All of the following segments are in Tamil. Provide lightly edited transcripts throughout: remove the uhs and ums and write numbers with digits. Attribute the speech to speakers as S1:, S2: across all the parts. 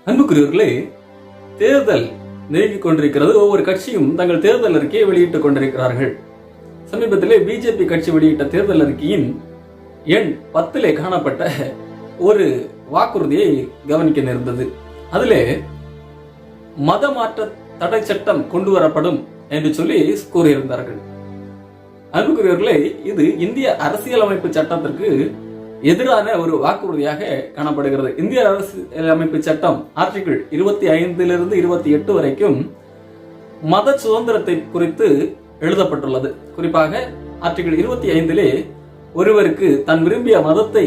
S1: அன்புக்குரியவர்களே, தேர்தல் நெருங்கிக் கொண்டிருக்கிறது. ஒவ்வொரு கட்சியும் தங்கள் தேர்தல் அறிக்கையை வெளியிட்டுக் கொண்டிருக்கிறார்கள். சமீபத்திலே பிஜேபி கட்சி வெளியிட்ட தேர்தல் அறிக்கையின் எண் 10 காணப்பட்ட ஒரு வாக்குறுதியை கவனிக்க நேர்ந்தது. அதிலே மத மாற்ற தடை சட்டம் கொண்டு வரப்படும் என்று சொல்லி கூறியிருந்தார்கள். அன்புக்குரியவர்களே, இது இந்திய அரசியலமைப்பு சட்டத்திற்கு எதிரான ஒரு வாக்குறுதியாக காணப்படுகிறது. இந்திய அரசியலமைப்பு சட்டம் ஆர்டிகிள் 25 28 வரைக்கும் மத சுதந்திரத்தை குறித்து எழுதப்பட்டுள்ளது. குறிப்பாக ஆர்டிகிள் 25 ஒருவருக்கு தன் விரும்பிய மதத்தை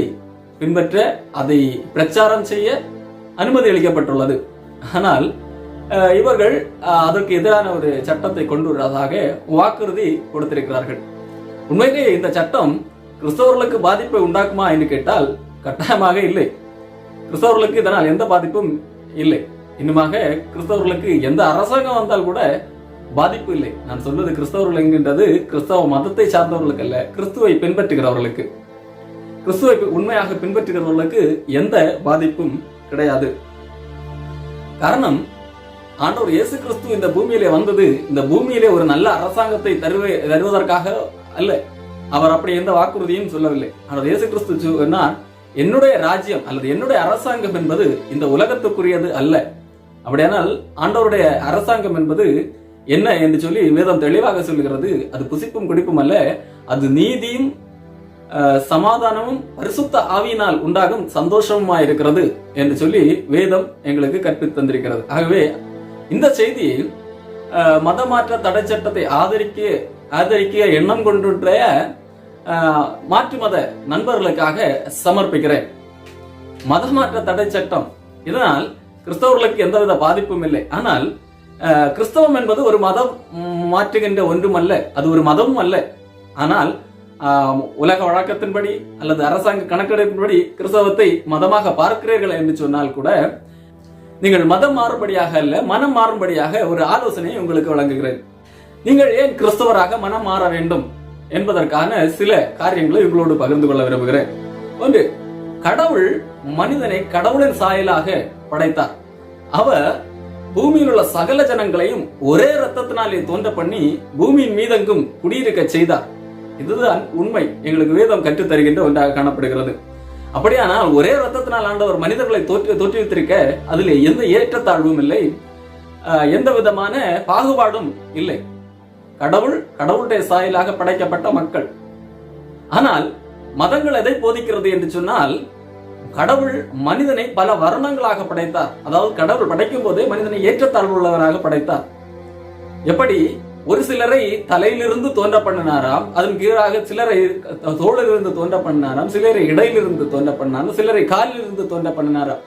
S1: பின்பற்ற அதை பிரச்சாரம் செய்ய அனுமதி அளிக்கப்பட்டுள்ளது. ஆனால் இவர்கள் அதற்கு எதிரான ஒரு சட்டத்தை கொண்டு வருவதாக வாக்குறுதி கொடுத்திருக்கிறார்கள். உண்மையிலேயே இந்த சட்டம் கிறிஸ்தவர்களுக்கு பாதிப்பை உண்டாக்குமா என்று கேட்டால் கட்டாயமாக இல்லை. கிறிஸ்தவர்களுக்கு இதனால் எந்த பாதிப்பும் இல்லை. இன்னுமாக கிறிஸ்தவர்களுக்கு எந்த அரசாங்கம் வந்தால் கூட பாதிப்பு இல்லை. நான் சொல்வது கிறிஸ்தவர்கள் என்கின்றது கிறிஸ்தவ மதத்தை சார்ந்தவர்களுக்கு அல்ல, கிறிஸ்துவை பின்பற்றுகிறவர்களுக்கு. கிறிஸ்துவை உண்மையாக பின்பற்றுகிறவர்களுக்கு எந்த பாதிப்பும் கிடையாது. காரணம், ஆண்டவர் இயேசு கிறிஸ்து இந்த பூமியிலே வந்தது இந்த பூமியிலே ஒரு நல்ல அரசாங்கத்தை தருவதற்காக அல்ல. அவர் அப்படி எந்த வாக்குறுதியும் சொல்லவில்லை. ஆனால் இயேசு கிறிஸ்து சொன்னார், என்னுடைய ராஜ்யம் அல்லது என்னுடைய அரசாங்கம் என்பது இந்த உலகத்துக்குரியது அல்ல. அப்படியானால் ஆண்டவருடைய அரசாங்கம் என்பது என்ன என்று சொல்லி வேதம் தெளிவாக சொல்லுகிறது. அது புசிப்பும் குடிப்பும் அல்ல, அது நீதியும் சமாதானமும் பரிசுத்த ஆவியினால் உண்டாகும் சந்தோஷமுமா இருக்கிறது என்று சொல்லி வேதம் எங்களுக்கு கற்பித்து தந்திருக்கிறது. ஆகவே இந்த செய்தியை மதமாற்ற தடை சட்டத்தை ஆதரிக்க எண்ணம் கொண்டுள்ள மாற்று மத நண்பர்களுக்காக சமர்ப்பிக்கிறேன். மதமாற்ற தடை சட்டம் இதனால் கிறிஸ்தவர்களுக்கு எந்தவித பாதிப்பும் இல்லை. ஆனால் கிறிஸ்தவம் என்பது ஒரு மதம் மாற்றுகின்ற ஒன்றும் அல்ல, அது ஒரு மதமும் அல்ல. ஆனால் உலக வழக்கத்தின்படி அல்லது அரசாங்க கணக்கெடுப்பின்படி கிறிஸ்தவத்தை மதமாக பார்க்கிறீர்கள் என்று சொன்னால் கூட நீங்கள் மதம் மாறுபடியாக அல்ல, மனம் மாறும்படியாக ஒரு ஆலோசனையை உங்களுக்கு வழங்குகிறேன். நீங்கள் ஏன் கிறிஸ்தவராக மனம் மாற வேண்டும் என்பதற்கான சில காரியங்களை உங்களோடு பகிர்ந்து கொள்ள விரும்புகிறேன். ஒன்று, கடவுள் மனிதனை கடவுளின் சாயலாக படைத்தார். அவர் பூமியில் உள்ள சகல ஜனங்களையும் ஒரே ரத்தத்தினாலே தோன்ற பண்ணி பூமியின் மீதெங்கும் குடியிருக்க செய்தார். இதுதான் உண்மை, எங்களுக்கு வேதம் கற்றுத் தருகின்ற ஒன்றாக காணப்படுகிறது. அப்படியானால் ஒரே ரத்தத்தினால் ஆண்டவர் மனிதர்களை தோற்றுவித்திருக்க அதில் எந்த ஏற்றத்தாழ்வும் இல்லை, எந்த விதமான பாகுபாடும் இல்லை. கடவுளுடைய சாயலாக படைக்கப்பட்ட மக்கள். ஆனால் மதங்கள் எதை போதிக்கிறது என்று சொன்னால், கடவுள் மனிதனை பல வர்ணங்களாக படைத்தார். அதாவது கடவுள் படைக்கும் போதே மனிதனை ஏற்றத்தாழ்வு உள்ளவராக படைத்தார். எப்படி ஒரு சிலரை தலையிலிருந்து தோன்ற பண்ணினாராம், அதன் கீழாக சிலரை தோளிலிருந்து தோன்ற பண்ணினாராம், சிலரை இடையிலிருந்து தோன்ற பண்ணினாராம், சிலரை காலிலிருந்து தோன்ற பண்ணினாராம்.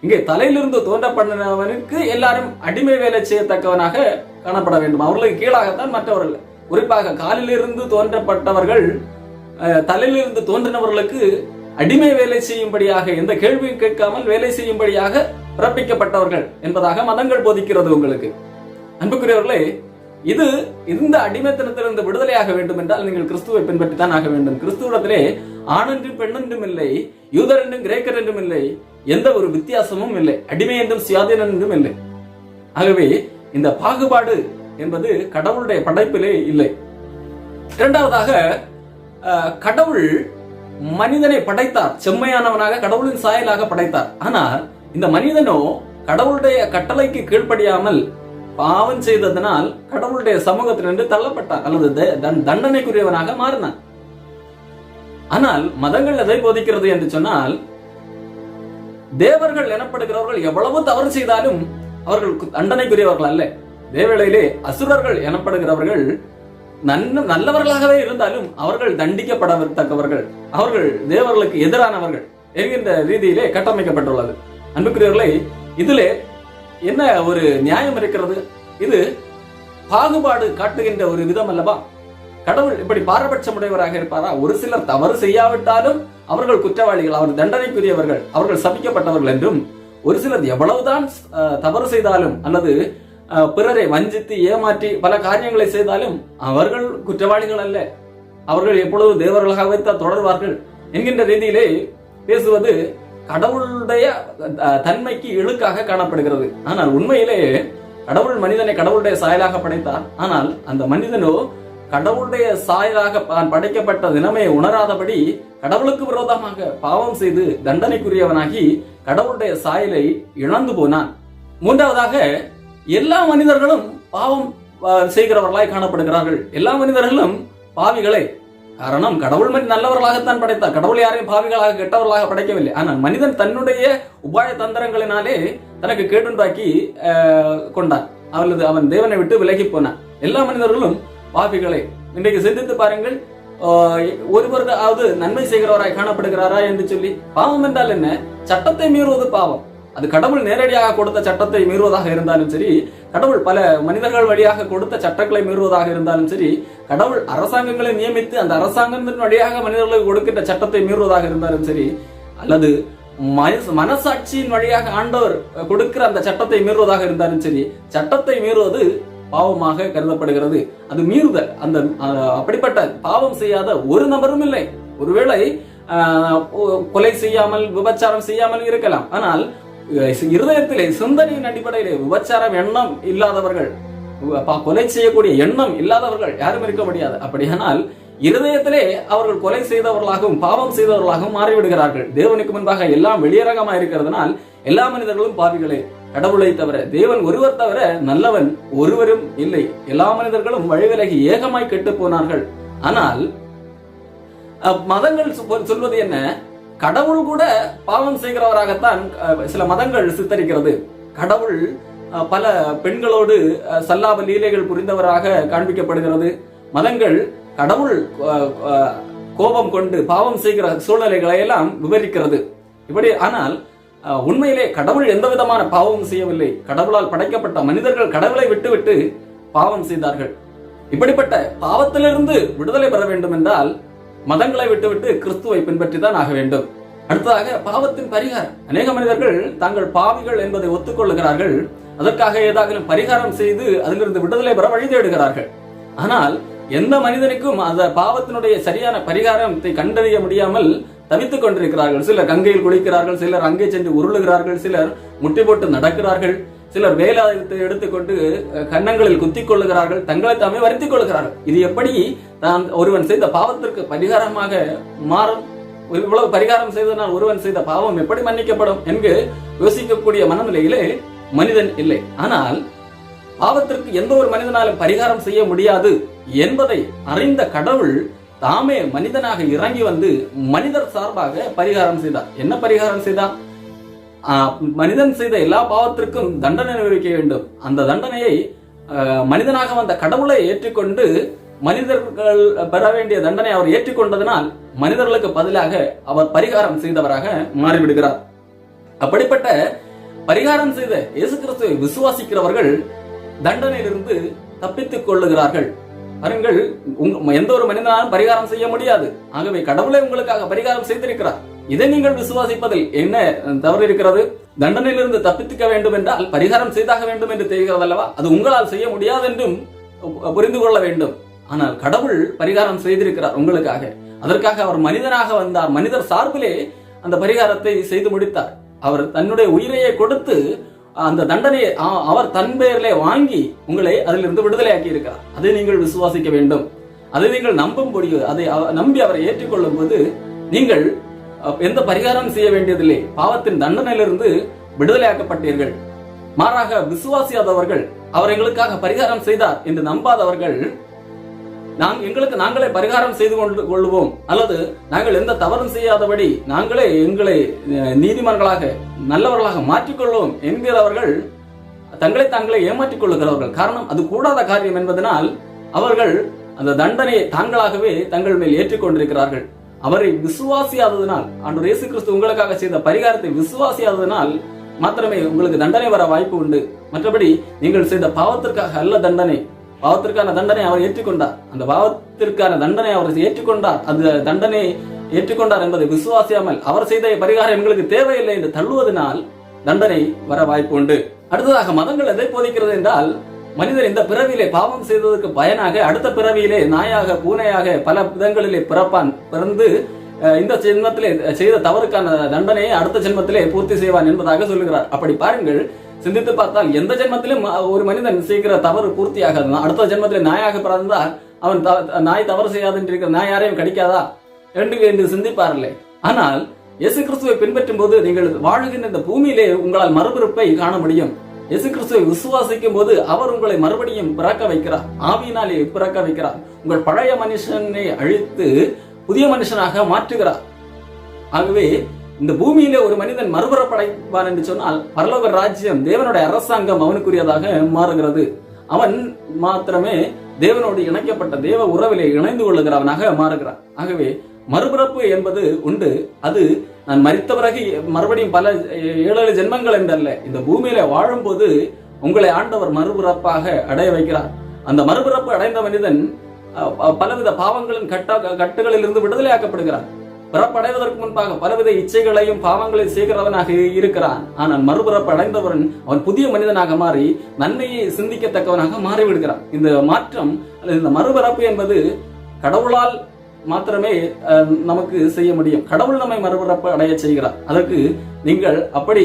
S1: இங்கே தலையிலிருந்து தோன்ற பண்ணினவனுக்கு எல்லாரும் அடிமை வேலை செய்யத்தக்கவனாக காணப்பட வேண்டும். அவர்களுக்கு கீழாகத்தான் மற்றவர்கள். குறிப்பாக காலிலிருந்து தோன்றப்பட்டவர்கள் தலையிலிருந்து தோன்றினவர்களுக்கு அடிமை வேலை செய்யும்படியாக, எந்த கேள்வியும் கேட்காமல் வேலை செய்யும்படியாக பிறப்பிக்கப்பட்டவர்கள் என்பதாக மதங்கள் போதிக்கிறது உங்களுக்கு. அன்புக்குரியவர்களே, இந்த அடிமைத்தனத்திலிருந்து விடுதலையாக வேண்டும் என்றால் நீங்கள் கிறிஸ்துவை பின்பற்றித்தான் ஆக வேண்டும். கிறிஸ்துவத்திலே ஆணென்றும் பெண்ணென்றும் இல்லை, யூதர் என்றும் கிரேக்கர் என்றும் இல்லை, எந்த ஒரு வித்தியாசமும் இல்லை, அடிமை என்றும் சுயாதீனம் என்றும் இல்லை. ஆகவே இந்த பாகுபாடு என்பது கடவுளுடைய படைப்பிலே இல்லை. இரண்டாவதாக, கடவுள் மனிதனை படைத்தார், செம்மையானவனாக கடவுளின் சாயலாக படைத்தார். ஆனால் இந்த மனிதனோ கடவுளுடைய கட்டளைக்கு கீழ்ப்படியாமல் பாவம் செய்ததனால் கடவுளுடைய சமூகத்திலிருந்து தள்ளப்பட்டார் அல்லது தண்டனைக்குரியவனாக மாறினான். ஆனால் மதங்கள் எதை போதிக்கிறது என்று சொன்னால், தேவர்கள் எனப்படுகிறவர்கள் எவ்வளவு தவறு செய்தாலும் அவர்கள் தண்டனைக்குரியவர்கள் அல்ல. தேவவேளையிலே அசுரர்கள் எனப்படுகிறவர்கள் நல்லவர்களாகவே இருந்தாலும் அவர்கள் தண்டிக்கப்படத்தக்கவர்கள், அவர்கள் தேவர்களுக்கு எதிரானவர்கள் என்கின்ற ரீதியிலே கட்டமைக்கப்பட்டுள்ளது. அன்புக்குரியவர்களே, இதிலே என்ன ஒரு நியாயம் இருக்கிறது? இது பாகுபாடு காட்டுகின்ற ஒரு விதம் அல்லவா? கடவுள் இப்படி பாரபட்சமுடையவராக இருப்பாரா? ஒரு சிலர் தவறு செய்யாவிட்டாலும் அவர்கள் குற்றவாளிகள், அவர் தண்டனைக்குரியவர்கள், அவர்கள் சபிக்கப்பட்டவர்கள் என்றும், ஒரு சிலர் எவ்வளவுதான் தவறு செய்தாலும் அல்லது பிறரை வஞ்சித்து ஏமாற்றி பல காரியங்களை செய்தாலும் அவர்கள் குற்றவாளிகள் அல்ல, அவர்கள் எப்பொழுது தேவர்களாகவே தொடர்வார்கள் என்கின்ற ரீதியிலே பேசுவது கடவுளுடைய தன்மைக்கு இழுக்காக காணப்படுகிறது. ஆனால் உண்மையிலேயே கடவுள் மனிதனை கடவுளுடைய சாயலாக படைத்தார். ஆனால் அந்த மனிதனோ கடவுளுடைய சாயலாக படைக்கப்பட்ட நிலைமையை உணராதபடி கடவுளுக்கு விரோதமாக பாவம் செய்து தண்டனைக்குரியவனாகி கடவுளுடைய சாயலை இழந்து போனான். மூன்றாவதாக, எல்லா மனிதர்களும் பாவம் செய்கிறவர்களாய் காணப்படுகிறார்கள். எல்லா மனிதர்களும் பாவிகளே. காரணம், கடவுள் நல்லவர்களாகத்தான் படைத்தார். கடவுள் யாரையும் பாவிகளாக கெட்டவர்களாக படைக்கவில்லை. ஆனால் மனிதன் தன்னுடைய உபாய தந்திரங்களினாலே தனக்கு கேடுண்டாக்கி கொண்டான். அவன் தேவனை விட்டு விலகி போனான். எல்லா மனிதர்களும் பாவிகளே. இன்றைக்கு சிந்தித்து பாருங்கள், ஒருவராவது நன்மை செய்கிறவராய் காணப்படுகிறாரா என்று சொல்லி. பாவம் என்றால் என்ன? சட்டத்தை மீறுவது பாவம். அது கடவுள் நேரடியாக கொடுத்த சட்டத்தை மீறுவதாக இருந்தாலும் சரி, கடவுள் பல மனிதர்கள் வழியாக கொடுத்த சட்டங்களை மீறுவதாக இருந்தாலும் சரி, கடவுள் அரசாங்கங்களை நியமித்து அந்த அரசாங்கத்தின் வழியாக மனிதர்களுக்கு கொடுக்கின்ற சட்டத்தை மீறுவதாக இருந்தாலும் சரி, அல்லது மனசாட்சியின் வழியாக ஆண்டவர் கொடுக்கிற அந்த சட்டத்தை மீறுவதாக இருந்தாலும் சரி, சட்டத்தை மீறுவது பாவமாக கருதப்படுகிறது. அது மீறுதல். அந்த அப்படிப்பட்ட பாவம் செய்யாத ஒரு நபரும் இல்லை. ஒருவேளை கொலை செய்யாமல் விபச்சாரம் செய்யாமல் இருக்கலாம். ஆனால் இருதயத்திலே சிந்தனையின் அடிப்படையிலே விபச்சாரம் எண்ணம் இல்லாதவர்கள், கொலை செய்யக்கூடிய எண்ணம் இல்லாதவர்கள் யாரும் இருக்க முடியாது. அப்படியானால் இருதயத்திலே அவர்கள் கொலை செய்தவர்களாகவும் பாவம் செய்தவர்களாகவும் மாறிவிடுகிறார்கள். தேவனுக்கு முன்பாக எல்லாம் வெளியரங்கமாக இருக்கிறதுனால் எல்லா மனிதர்களும் பாவிகளே. கடவுளை தவிர, தேவன் ஒருவர் தவிர நல்லவன் ஒருவரும் இல்லை. எல்லா மனிதர்களும் வழிவிலகி ஏகமாய் கெட்டு போனார்கள். ஆனால் மதங்கள் சொல்வது என்ன? கடவுள் கூட பாவம் செய்கிறவராகத்தான் சில மதங்கள் சித்தரிக்கிறது. கடவுள் பல பெண்களோடு சல்லாப லீலைகள் புரிந்தவராக காண்பிக்கப்படுகிறது. மதங்கள் கடவுள் கோபம் கொண்டு பாவம் செய்கிற சூழ்நிலைகளை எல்லாம் விவரிக்கிறது. இப்படி ஆனால் உண்மையிலே கடவுள் எந்த விதமான பாவமும் செய்யவில்லை. கடவுளால் படைக்கப்பட்ட மனிதர்கள் கடவுளை விட்டுவிட்டு பாவம் செய்தார்கள். இப்படிப்பட்ட பாவத்திலிருந்து விடுதலை பெற வேண்டும் என்றால் மதங்களை விட்டுவிட்டு கிறிஸ்துவை பின்பற்றி தான் ஆக வேண்டும். அடுத்ததாக, பாவத்தின் பரிகாரம். அநேக மனிதர்கள் தாங்கள் பாவிகள் என்பதை ஒத்துக்கொள்ளுகிறார்கள். அதற்காக ஏதாவது பரிகாரம் செய்து அதிலிருந்து விடுதலை பெற வழி தேடுகிறார்கள். ஆனால் எந்த மனிதனுக்கும் அந்த பாவத்தினுடைய சரியான பரிகாரத்தை கண்டறிய முடியாமல் தவித்துக் கொண்டிருக்கிறார்கள். சிலர் கங்கையில் குளிக்கிறார்கள், சிலர் அங்கே சென்று உருளுகிறார்கள், சிலர் முட்டி போட்டு நடக்கிறார்கள், சிலர் வேலாயுதத்தை எடுத்துக்கொண்டு கன்னங்களில் குத்திக் கொள்ளுகிறார்கள், தங்களை தாமே வருத்திக் கொள்கிறார்கள். இது எப்படி தான் ஒருவன் செய்த பாவத்திற்கு பரிகாரமாக மாறும்? இவ்வளவு பரிகாரம் செய்தனால் ஒருவன் செய்த பாவம் எப்படி மன்னிக்கப்படும் என்று யோசிக்கக்கூடிய மனநிலையிலே மனிதன் இல்லை. ஆனால் பாவத்திற்கு எந்த ஒரு மனிதனாலும் பரிகாரம் செய்ய முடியாது என்பதை அறிந்த கடவுள் தாமே மனிதனாக இறங்கி வந்து மனிதர் சார்பாக பரிகாரம் செய்தார். என்ன பரிகாரம் செய்தார்? மனிதன் செய்த எல்லா பாவத்திற்கும் தண்டனை அனுபவிக்க வேண்டும். அந்த தண்டனையை மனிதனாக வந்த கடவுளை ஏற்றுக்கொண்டு மனிதர்கள் பெற வேண்டிய தண்டனை அவர் ஏற்றுக்கொண்டதனால் மனிதர்களுக்கு பதிலாக அவர் பரிகாரம் செய்தவராக மாறிவிடுகிறார். அப்படிப்பட்ட பரிகாரம் செய்த இயேசு கிறிஸ்துவை விசுவாசிக்கிறவர்கள் தண்டனையிலிருந்து தப்பித்துக் கொள்ளுகிறார்கள். பாருங்கள், எந்த ஒரு மனிதனாலும் பரிகாரம் செய்ய முடியாது. ஆகவே கடவுளை உங்களுக்காக பரிகாரம் செய்திருக்கிறார். இதை நீங்கள் விசுவாசிப்பதில் என்ன தவறு இருக்கிறது? தண்டனையிலிருந்து தப்பித்துக்க வேண்டும் என்றால் பரிகாரம் செய்தாக வேண்டும் என்று தெரிகிறது அல்லவா? அது உங்களால் செய்ய முடியாது என்றும் புரிந்து கொள்ள வேண்டும். ஆனால் கடவுள் பரிகாரம் செய்திருக்கிறார் உங்களுக்காக. அதற்காக அவர் மனிதனாக வந்தார். மனிதர் சார்பிலே அந்த பரிகாரத்தை செய்து முடித்தார். அவர் தன்னுடைய உயிரையை கொடுத்து அந்த தண்டனையை அவர் தன் பெயரிலே வாங்கி உங்களை அதிலிருந்து விடுதலையாக்கி இருக்கிறார். அதை நீங்கள் விசுவாசிக்க வேண்டும். அதை நீங்கள் நம்பும்படி, அதை நம்பி அவரை ஏற்றுக்கொள்ளும் போது நீங்கள் எந்த பரிகாரம் செய்ய வேண்டியதில்லை. பாவத்தின் தண்டனையிலிருந்து விடுதலையாக்கப்பட்டீர்கள். மாறாக விசுவாசியாதவர்கள், அவர் எங்களுக்காக பரிகாரம் செய்தார் என்று நம்பாதவர்கள், எங்களுக்கு நாங்களே பரிகாரம் செய்து கொள்வோம், அல்லது நாங்கள் எந்த தவறும் செய்யாதபடி நாங்களே எங்களை நீதிமன்றங்களாக நல்லவர்களாக மாற்றிக்கொள்வோம் என்கிறவர்கள் தங்களை தாங்களே ஏமாற்றிக் கொள்ளுகிறவர்கள். காரணம், அது கூடாத காரியம் என்பதனால் அவர்கள் அந்த தண்டனையை தாங்களாகவே தங்கள் மேல் ஏற்றுக்கொண்டிருக்கிறார்கள். அவரை விசுவாசியாததனால், ஆண்டவர் இயேசு கிறிஸ்து உங்களுக்காக செய்த பரிகாரத்தை விசுவாசியாததனால் மாத்திரமே உங்களுக்கு தண்டனை வர வாய்ப்பு உண்டு. மற்றபடி நீங்கள் செய்த பாவத்திற்காக அல்ல தண்டனை. பாவத்திற்கான தண்டனை அவர் ஏற்றுக்கொண்டார். அந்த பாவத்திற்கான தண்டனை அவர் ஏற்றுக்கொண்டார். அந்த தண்டனை ஏற்றுக்கொண்டார் என்பதை விசுவாசியாமல் அவர் செய்த பரிகாரம் எங்களுக்கு தேவையில்லை என்று தள்ளுவதனால் தண்டனை வர வாய்ப்பு உண்டு. அடுத்ததாக, மதங்கள் எதை போதிக்கிறது என்றால், மனிதர் இந்த பிறவியிலே பாவம் செய்ததற்கு பயனாக அடுத்த பிறவியிலே நாயாக பூனையாக பல விதங்களிலே பிறப்பான். பிறந்து இந்த ஜென்மத்திலே செய்த தவறுக்கான தண்டனையை அடுத்த ஜென்மத்திலே பூர்த்தி செய்வான் என்பதாக சொல்லுகிறார். அப்படி பாருங்கள், சிந்தித்து பார்த்தால் எந்த ஜென்மத்திலும் ஒரு மனிதன் செய்கிற தவறு பூர்த்தியாகாது. அடுத்த ஜென்மத்திலே நாயாக பிறந்தால் அவன் நாய் தவறு செய்யாது என்று நாய் யாரையும் கடிக்காதா என்று சிந்திப்பார்களே. ஆனால் இயேசு கிறிஸ்துவை பின்பற்றும் போது நீங்கள் வாழுகின்ற இந்த பூமியிலே உங்களால் மறுபிறப்பை காண முடியும். இயேசு கிறிஸ்துவை விசுவாசிக்கும் போது அவர் உங்களை மறுபடியும் பிறக்க வைக்கிறார், ஆவியினாலே பிறக்க வைக்கிறார். உங்கள் பழைய மனுஷனை அழித்து புதிய மனுஷனாக மாற்றுகிறார். ஆகவே இந்த பூமியிலே ஒரு மனிதன் மறுபிறப்படைவான் என்று சொன்னால் பரலோக ராஜ்யம், தேவனுடைய அரசாங்கம் அவனுக்குரியதாக மாறுகிறது. அவன் மாத்திரமே தேவனோடு இணைக்கப்பட்ட தேவ உறவிலே இணைந்து கொள்ளுகிறவனாக மாறுகிறான். ஆகவே மறுபிறப்பு என்பது உண்டு. அது நான் மரித்த பிறகு மறுபடியும் பல 7 ஜென்மங்கள் என்றல்ல, இந்த பூமியில வாழும்போது உங்களை ஆண்டவர் மறுபிறப்பாக அடைய வைக்கிறார். அந்த மறுபிறப்பு அடைந்த மனிதன் பலவித பாவங்களின் கட்டுகளில் இருந்து விடுதலையாக்கப்படுகிறான். பிறப்படைவதற்கு முன்பாக பலவித இச்சைகளையும் பாவங்களையும் செய்கிறவனாக இருக்கிறான். ஆனால் மறுபிறப்பு அடைந்தவன் அவன் புதிய மனிதனாக மாறி நன்மையை சிந்திக்கத்தக்கவனாக மாறிவிடுகிறான். இந்த மாற்றம், இந்த மறுபிறப்பு என்பது கடவுளால் மாத்திரமே நமக்கு செய்ய முடியும். கடவுள் நம்மை மறுபிறப்பு அடைய செய்கிறார். அதற்கு நீங்கள் அப்படி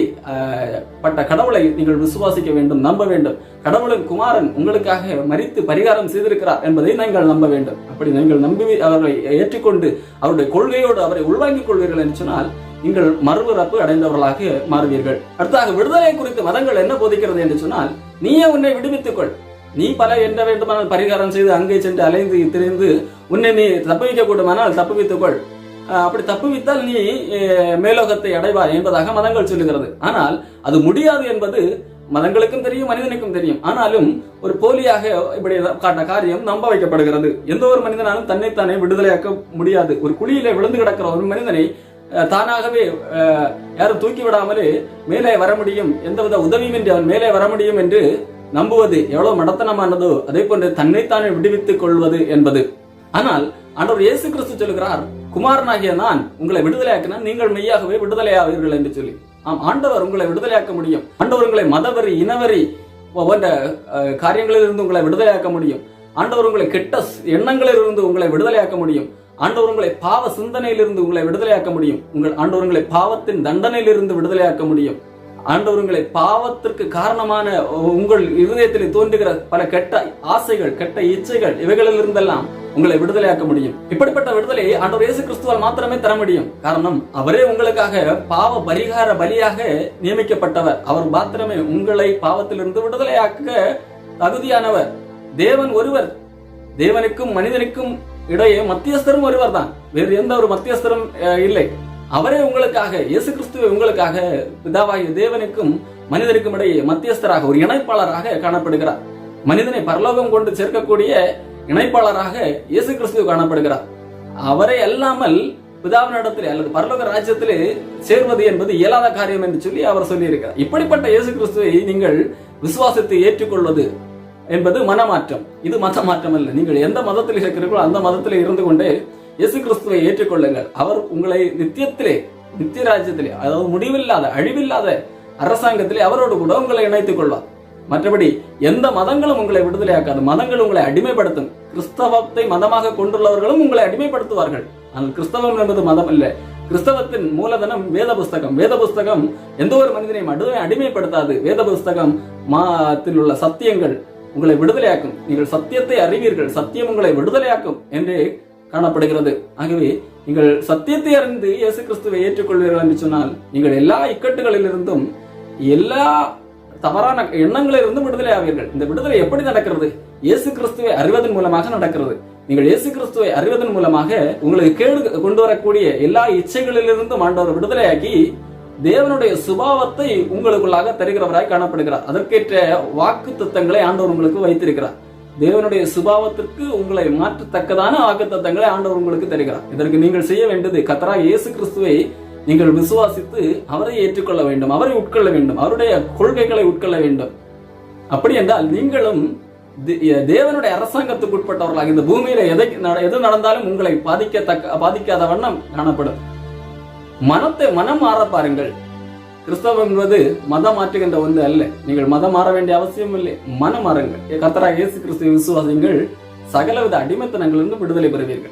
S1: பட்ட கடவுளை நீங்கள் விசுவாசிக்க வேண்டும், நம்ப வேண்டும். கடவுளின் குமாரன் உங்களுக்காக மரித்து பரிகாரம் செய்திருக்கிறார் என்பதை நீங்கள் நம்ப வேண்டும். அப்படி நீங்கள் நம்பி அவர்களை ஏற்றுக்கொண்டு அவருடைய கொள்கையோடு அவரை உள்வாங்கிக் கொள்வீர்கள் என்று சொன்னால் நீங்கள் மறுபிறப்பு அடைந்தவர்களாக மாறுவீர்கள். அடுத்ததாக விடுதலை குறித்து மதங்கள் என்ன போதிக்கிறது என்று சொன்னால், நீயே உன்னை விடுவித்துக் கொள். நீ பல என்ன வேண்டுமானால் பரிகாரம் செய்து அங்கே சென்று அலைந்து திரிந்து உன்னை நீ தப்புவிக்க கூடுமானால் தப்புவித்துக் கொள். அப்படி தப்புவித்தால் நீ மேலோகத்தை அடைவாய் என்பதாக மதங்கள் சொல்லுகிறது. ஆனால் அது முடியாது என்பது மதங்களுக்கும் தெரியும், மனிதனுக்கும் தெரியும். ஆனாலும் ஒரு போலியாக இப்படி காட்ட காரியம் நம்ப வைக்கப்படுகிறது. எந்த ஒரு மனிதனாலும் தன்னைத்தானே விடுதலையாக்க முடியாது. ஒரு குழியிலே விழுந்து கிடக்கிற ஒரு மனிதனை தானாகவே யாரும் தூக்கி விடாமலே மேலே வர முடியும், எந்தவித உதவியுமின்றி அவன் மேலே வர முடியும் என்று நம்புவது எவ்வளவு மடத்தனமானதோ அதே போன்று தன்னைத்தானே விடுவித்துக் கொள்வது என்பது. ஆனால் ஆண்டவர் இயேசு கிறிஸ்து சொல்லுகிறார், குமாரனாகிய நான் உங்களை விடுதலையாக்கினால் நீங்கள் மெய்யாகவே விடுதலையாவீர்கள் என்று சொல்லி. ஆண்டவர் உங்களை விடுதலையாக்க முடியும். ஆண்டவர் உங்களை மதவரி, இனவரி போன்ற காரியங்களில் இருந்து உங்களை விடுதலையாக்க முடியும். ஆண்டவர் உங்களை கெட்ட எண்ணங்களில் இருந்து உங்களை விடுதலையாக்க முடியும். ஆண்டவர் உங்களை பாவ சிந்தனையிலிருந்து உங்களை விடுதலையாக்க முடியும். ஆண்டவர் உங்களை பாவத்தின் தண்டனையிலிருந்து விடுதலையாக்க முடியும். ஆண்டவர் உங்களை பாவத்திற்கு காரணமான உங்கள் இருதயத்தில் தோன்றுகிற பல கெட்ட ஆசைகள், கெட்ட இச்சைகள், இவைகளில் இருந்தெல்லாம் உங்களை விடுதலையாக்க முடியும். இப்படிப்பட்ட விடுதலை ஆண்டவர் இயேசு கிறிஸ்துவால் மாத்திரமே தர முடியும். காரணம், அவரே உங்களுக்காக பாவ பரிகார பலியாக நியமிக்கப்பட்டவர். அவர் மாத்திரமே உங்களை பாவத்திலிருந்து விடுதலையாக்க தகுதியானவர். தேவன் ஒருவர். தேவனுக்கும் மனிதனுக்கும் இடையே மத்தியஸ்தரும் ஒருவர் தான், வேறு எந்த ஒரு மத்தியஸ்தரும் இல்லை. அவரே உங்களுக்காக, இயேசு கிறிஸ்துவை உங்களுக்காக பிதாவாகிய தேவனுக்கும் மனிதனுக்கும் இடையே மத்தியஸ்தராக, ஒரு இணைப்பாளராக காணப்படுகிறார். மனிதனை பரலோகம் கொண்டு சேர்க்கக்கூடிய இணைப்பாளராக இயேசு கிறிஸ்து காணப்படுகிறார். அவரை அல்லாமல் பிதாவினிடத்திலே அல்லது பரலோக ராஜ்யத்திலே சேர்வது என்பது இயலாத காரியம் என்று சொல்லி அவர் சொல்லியிருக்கிறார். இப்படிப்பட்ட இயேசு கிறிஸ்துவை நீங்கள் விசுவாசத்தை ஏற்றுக்கொள்வது என்பது மனமாற்றம். இது மத மாற்றம் அல்ல. நீங்கள் எந்த மதத்தில் இருக்கிறீர்களோ அந்த மதத்திலே இருந்து கொண்டே இயேசு கிறிஸ்துவை ஏற்றுக்கொள்ளுங்கள். அவர் உங்களை நித்தியத்திலே, நித்திய ராஜ்யத்திலே, அதாவது முடிவில்லாத அழிவில்லாத அரசாங்கத்திலே அவரோடு கூட உங்களை இணைத்துக் கொள்வார். மற்றபடி எந்த மதங்களும் உங்களை விடுதலையாக்காது. மதங்கள் உங்களை அடிமைப்படுத்தும். கிறிஸ்தவத்தை மதமாக கொண்டுள்ளவர்களும் உங்களை அடிமைப்படுத்துவார்கள். ஆனால் கிறிஸ்தவம் என்பது மதம் அல்ல. கிறிஸ்தவத்தின் மூலதனம் வேத புஸ்தகம். வேத புஸ்தகம் எந்த ஒரு மனிதனையும் அடிமைப்படுத்தாது. வேத புஸ்தகம் உள்ள சத்தியங்கள் உங்களை விடுதலையாக்கும். நீங்கள் சத்தியத்தை அறிவீர்கள், சத்தியம் உங்களை விடுதலையாக்கும் என்றே காணப்படுகிறது. ஆகவே நீங்கள் சத்தியத்தை அறிந்து இயேசு கிறிஸ்துவை ஏற்றுக்கொள்வீர்கள் என்று சொன்னால் நீங்கள் எல்லா இக்கட்டுகளில் இருந்தும், எல்லா தவறான எண்ணங்களில் இருந்தும் விடுதலை ஆவீர்கள். இந்த விடுதலை எப்படி நடக்கிறது? இயேசு கிறிஸ்துவை அறிவதன் மூலமாக நடக்கிறது. நீங்கள் இயேசு கிறிஸ்துவை அறிவதன் மூலமாக உங்களுக்கு கேடு கொண்டு வரக்கூடிய எல்லா இச்சைகளிலிருந்தும் ஆண்டவர் விடுதலையாக்கி தேவனுடைய சுபாவத்தை உங்களுக்குள்ளாக தருகிறவராய் காணப்படுகிறார். அதற்கேற்ற வாக்கு தத்தங்களை ஆண்டவர் உங்களுக்கு வைத்திருக்கிறார். தேவனுடைய சுபாவத்திற்கு உங்களை மாற்றத்தக்கதான வாக்குத்தத்தங்களை ஆண்டவர் உங்களுக்கு தருகிறார். இதற்கு நீங்கள் செய்ய வேண்டியது, கர்த்தராகிய இயேசு கிறிஸ்துவை நீங்கள் விசுவாசித்து அவரை ஏற்றுக்கொள்ள வேண்டும், அவரை உட்கொள்ள வேண்டும், அவருடைய கொள்கைகளை உட்கொள்ள வேண்டும். அப்படி என்றால் நீங்களும் தேவனுடைய அரசாங்கத்துக்கு உட்பட்டவர்களாக இந்த பூமியில எது நடந்தாலும் உங்களை பாதிக்காத வண்ணம் காணப்படும். மனம் மாற பாருங்கள். கிறிஸ்தவம் என்பது மதம் மாற்றுகின்ற ஒன்று அல்ல. நீங்கள் மதம் மாற வேண்டிய அவசியம் இல்லை. மனம் மாறுங்கள். கர்த்தராகிய இயேசு கிறிஸ்துவை விசுவாசியுங்கள். சகலவித அடிமைத்தனங்களிலிருந்து விடுதலை பெறுவீர்கள்.